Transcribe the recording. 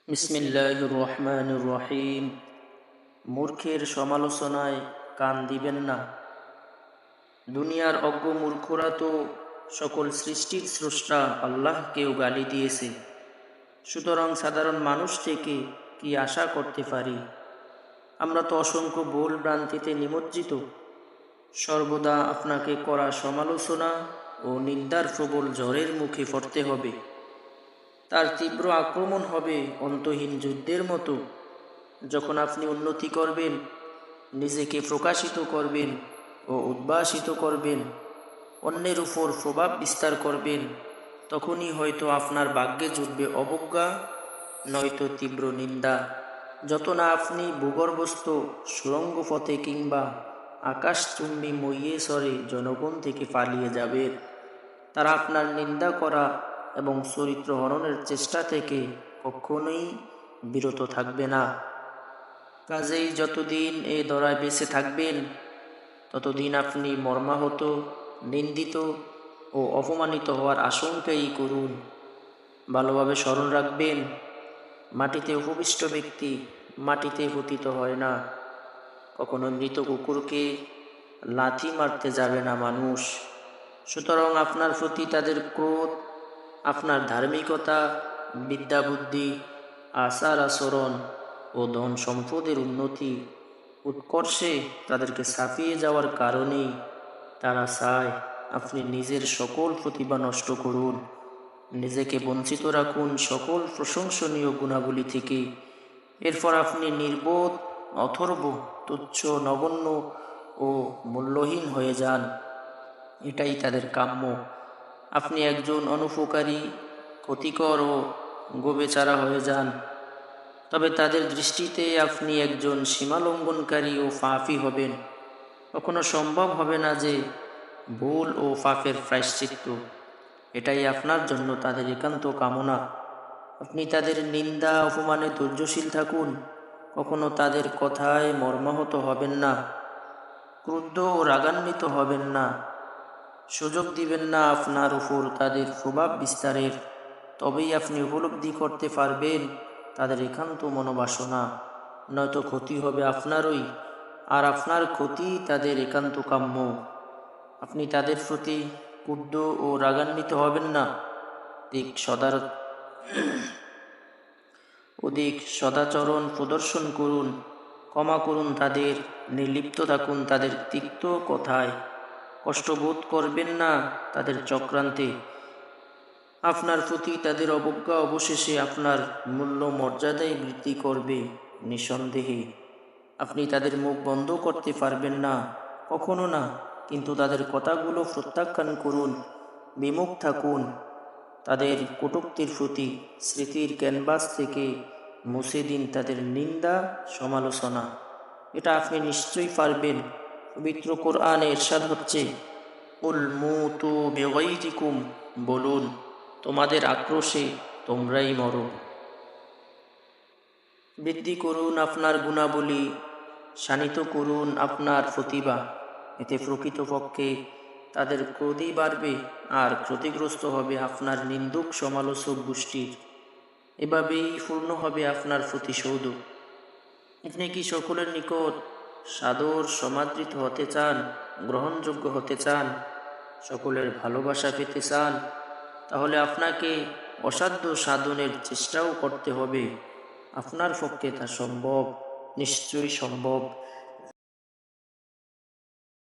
বিসমিল্লাহির রহমানির রহিম। মূর্খের সমালোচনায় কান দিবেন না। দুনিয়ার অজ্ঞ মূর্খরা তো সকল সৃষ্টির স্রষ্টা আল্লাহকেও গালি দিয়েছে। সুতরাং সাধারণ মানুষ থেকে কি আশা করতে পারি? আমরা তো অসংখ্য ভুল ভ্রান্তিতে নিমজ্জিত। সর্বদা আপনাকে করা সমালোচনা ও নিন্দার প্রবল ঝড়ের মুখে পড়তে হবে। তার তীব্র আক্রমণ হবে অন্তহীন যুদ্ধের মতো। যখন আপনি উন্নতি করবেন, নিজেকে প্রকাশিত করবেন ও উদ্ভাসিত করবেন, অন্যের উপর প্রভাব বিস্তার করবেন, তখনই হয়তো আপনার ভাগ্যে জুটবে অবজ্ঞা, নয়তো তীব্র নিন্দা। যত না আপনি ভূগর্ভস্থ সুড়ঙ্গ পথে কিংবা আকাশচুম্বী মহিষরে জনগণ থেকে পালিয়ে যাবেন, তারা আপনার নিন্দা করা এবং চরিত্র হননের চেষ্টা থেকে কখনোই বিরত থাকবে না। কাজেই যতদিন এই ধরায় বেঁচে থাকবেন, ততদিন আপনি মর্মাহত, নিন্দিত ও অপমানিত হওয়ার আশঙ্কাই করুন। ভালোভাবে স্মরণ রাখবেন, মাটিতে উপবিষ্ট ব্যক্তি মাটিতে পতিত হয় না। কখনো মৃত কুকুরকে লাথি মারতে যাবে না মানুষ। সুতরাং আপনার প্রতি তাদের ক্রোধ, আপনার ধার্মিকতা, বিদ্যা বুদ্ধি, আচার আচরণ ও ধন সম্পদের উন্নতি উৎকর্ষে তাদেরকে ছাপিয়ে যাওয়ার কারণেই তারা চায় আপনি নিজের সকল প্রতিভা নষ্ট করুন, নিজেকে বঞ্চিত রাখুন সকল প্রশংসনীয় গুণাবলী থেকে। এরপর আপনি নির্বোধ, অথর্ব, তুচ্ছ, নগণ্য ও মূল্যহীন হয়ে যান। এটাই তাদের কাম্য। আপনি একজন অনুপকারী, ক্ষতিকর ও গোবেচারা হয়ে যান। তবে তাদের দৃষ্টিতে আপনি একজন সীমালঙ্ঘনকারী ও পাপী হবেন। কখনো সম্ভব হবে না যে ভুল ও পাপের প্রায়শ্চিত্ত। এটাই আপনার জন্য তাদের একান্ত কামনা। আপনি তাদের নিন্দা অপমানে ধৈর্যশীল থাকুন। কখনো তাদের কথায় মর্মাহত হবেন না, ক্রুদ্ধ ও রাগান্বিত হবেন না। সুযোগ দিবেন না আপনার উপর তাদের প্রভাব বিস্তারের। তবেই আপনি উপলব্ধি করতে পারবেন তাদের একান্ত মনোবাসনা। নয়তো ক্ষতি হবে আপনারই, আর আপনার ক্ষতি তাদের একান্ত কাম্য। আপনি তাদের প্রতি ক্রুদ্ধ ও রাগান্বিত হবেন না। অধিক সদাচরণ প্রদর্শন করুন, ক্ষমা করুন তাদের, নির্লিপ্ত থাকুন তাদের তিক্ত কথায়, কষ্টবোধ করবেন না তাদের চক্রান্তে। আপনার প্রতি তাদের অবজ্ঞা অবশেষে আপনার মূল্য মর্যাদায় বৃদ্ধি করবে নিঃসন্দেহে। আপনি তাদের মুখ বন্ধ করতে পারবেন না, কখনো না, কিন্তু তাদের কথাগুলো প্রত্যাখ্যান করুন, বিমুখ থাকুন। তাদের কটূক্তির প্রতি স্মৃতির ক্যানভাস থেকে মুছে দিন তাদের নিন্দা, সমালোচনা। এটা আপনি নিশ্চয়ই পারবেন। পবিত্র কোরআনে ইরশাদ হচ্ছে, কুল মুতু বিগাইজিকুম, বলুন তোমাদের আক্রোশে তোমরাই মরো। বৃদ্ধি করুন আপনার গুণাবলী, শানিত করুন আপনার প্রতিভা। এতে প্রকৃতপক্ষে তাদের ক্রোধই বাড়বে আর ক্ষতিগ্রস্ত হবে আপনার নিন্দুক সমালোচক গোষ্ঠীর। এভাবেই পূর্ণ হবে আপনার প্রতিশোধ। আপনি কি সকলের নিকট সাদর সমাদৃত হতে চান, গ্রহণযোগ্য হতে চান, সকলের ভালোবাসা পেতে চান? তাহলে আপনাকে অসাধ্য সাধনের চেষ্টাও করতে হবে। আপনার পক্ষে তা সম্ভব, নিশ্চয়ই সম্ভব।